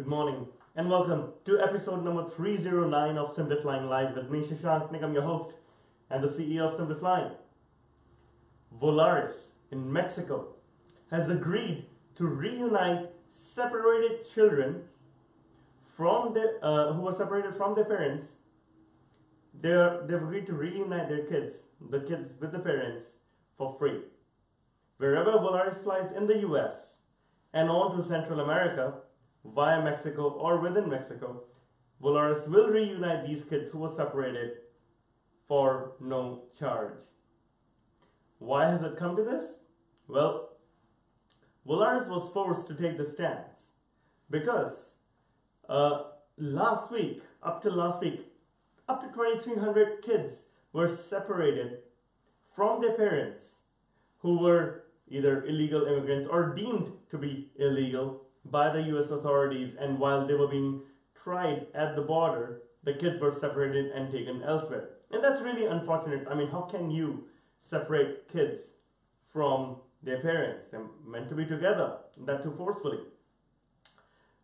Good morning and welcome to episode number 309 of Simplifying Live with me, Shashank Nick. I'm your host and the CEO of Simplifying. Volaris in Mexico has agreed to reunite separated children from who were separated from their parents. They've agreed to reunite the kids with the parents for free. Wherever Volaris flies in the US and on to Central America, via Mexico or within Mexico, Volaris will reunite these kids who were separated for no charge. Why has it come to this? Well, Volaris was forced to take the stance because last week, up to 2,300 kids were separated from their parents who were either illegal immigrants or deemed to be illegal by the US authorities, and while they were being tried at the border, the kids were separated and taken elsewhere. And that's really unfortunate. I mean, how can you separate kids from their parents? They're meant to be together, that too forcefully.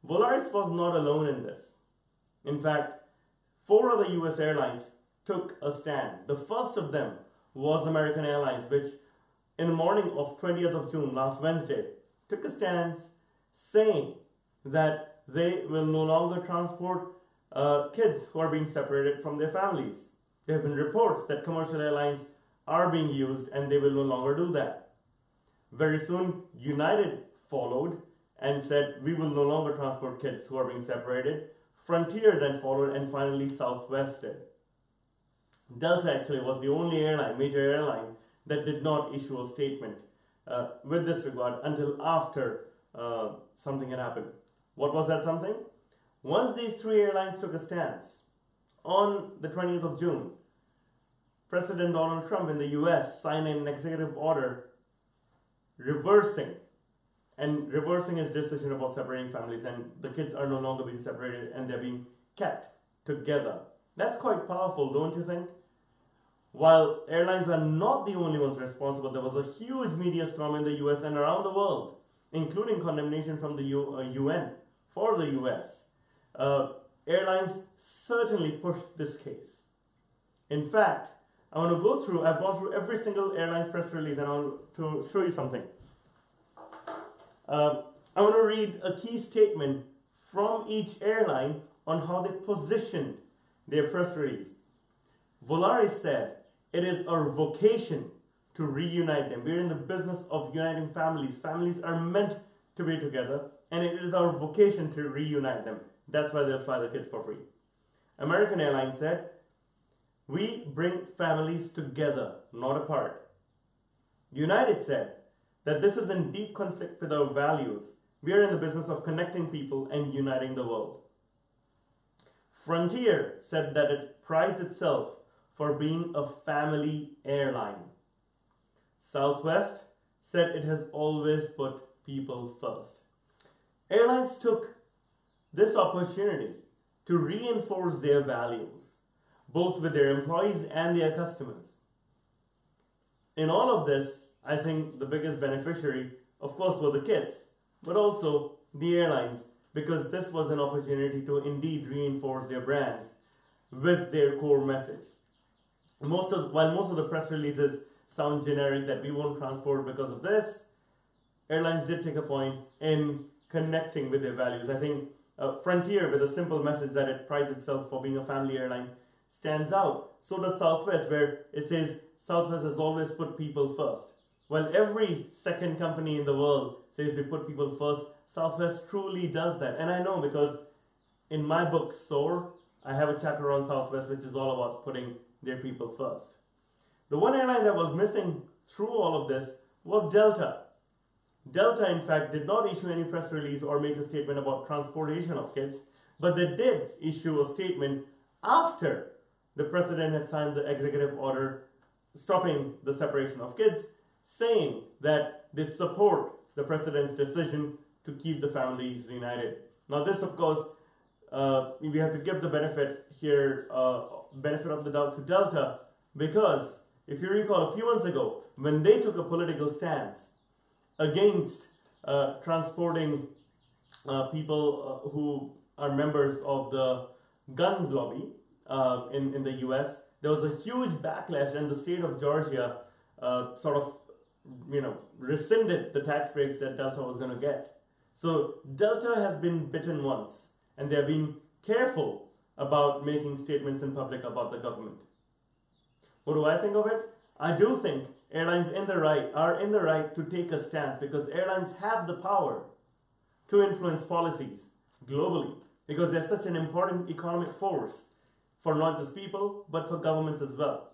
Volaris was not alone in this. In fact, 4 other US airlines took a stand. The first of them was American Airlines, which in the morning of 20th of June, last Wednesday, took a stance saying that they will no longer transport kids who are being separated from their families. There have been reports that commercial airlines are being used and they will no longer do that. Very soon, United followed and said, we will no longer transport kids who are being separated. Frontier then followed, and finally Southwest did. Delta actually was the only major airline, that did not issue a statement with this regard until after something had happened. What was that something? Once these 3 airlines took a stance, on the 20th of June, President Donald Trump in the US signed an executive order reversing his decision about separating families, and the kids are no longer being separated and they're being kept together. That's quite powerful, don't you think? While airlines are not the only ones responsible, there was a huge media storm in the US and around the world, including condemnation from the UN for the US. Airlines certainly pushed this case. In fact, I've gone through every single airline's press release, and I want to show you something. I want to read a key statement from each airline on how they positioned their press release. Volaris said, "It is our vocation to reunite them. We're in the business of uniting families. Families are meant to be together, and it is our vocation to reunite them. That's why they'll fly the kids for free." American Airlines said, "We bring families together, not apart." United said that this is in deep conflict with our values. We are in the business of connecting people and uniting the world. Frontier said that it prides itself for being a family airline. Southwest said it has always put people first. Airlines took this opportunity to reinforce their values, both with their employees and their customers. In all of this, I think the biggest beneficiary, of course, were the kids, but also the airlines, because this was an opportunity to indeed reinforce their brands with their core message. While most of the press releases sound generic, that we won't transport because of this, airlines did take a point in connecting with their values. I think Frontier, with a simple message that it prides itself for being a family airline, stands out. So does Southwest, where it says Southwest has always put people first. While every second company in the world says we put people first, Southwest truly does that. And I know, because in my book, Soar, I have a chapter on Southwest which is all about putting their people first. The one airline that was missing through all of this was Delta. Delta, in fact, did not issue any press release or make a statement about transportation of kids, but they did issue a statement after the president had signed the executive order stopping the separation of kids, saying that they support the president's decision to keep the families united. Now this, of course, we have to give the benefit of the doubt to Delta, because if you recall, a few months ago, when they took a political stance against transporting people who are members of the guns lobby in the US. There was a huge backlash, and the state of Georgia sort of, rescinded the tax breaks that Delta was going to get. So Delta has been bitten once, and they're being careful about making statements in public about the government. What do I think of it? I do think airlines are in the right to take a stance, because airlines have the power to influence policies globally, because they're such an important economic force for not just people, but for governments as well.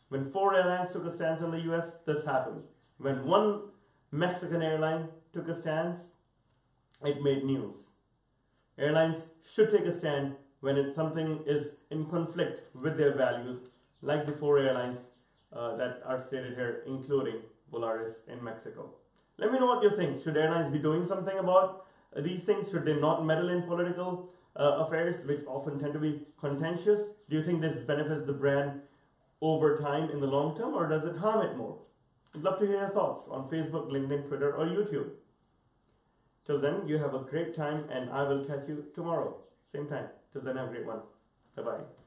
When 4 airlines took a stance in the US, this happened. When one Mexican airline took a stance, it made news. Airlines should take a stand when something is in conflict with their values, like the 4 airlines that are stated here, including Volaris in Mexico. Let me know what you think. Should airlines be doing something about these things? Should they not meddle in political affairs, which often tend to be contentious? Do you think this benefits the brand over time in the long term, or does it harm it more? I'd love to hear your thoughts on Facebook, LinkedIn, Twitter, or YouTube. Till then, you have a great time, and I will catch you tomorrow, same time. Till then, have a great one. Bye-bye.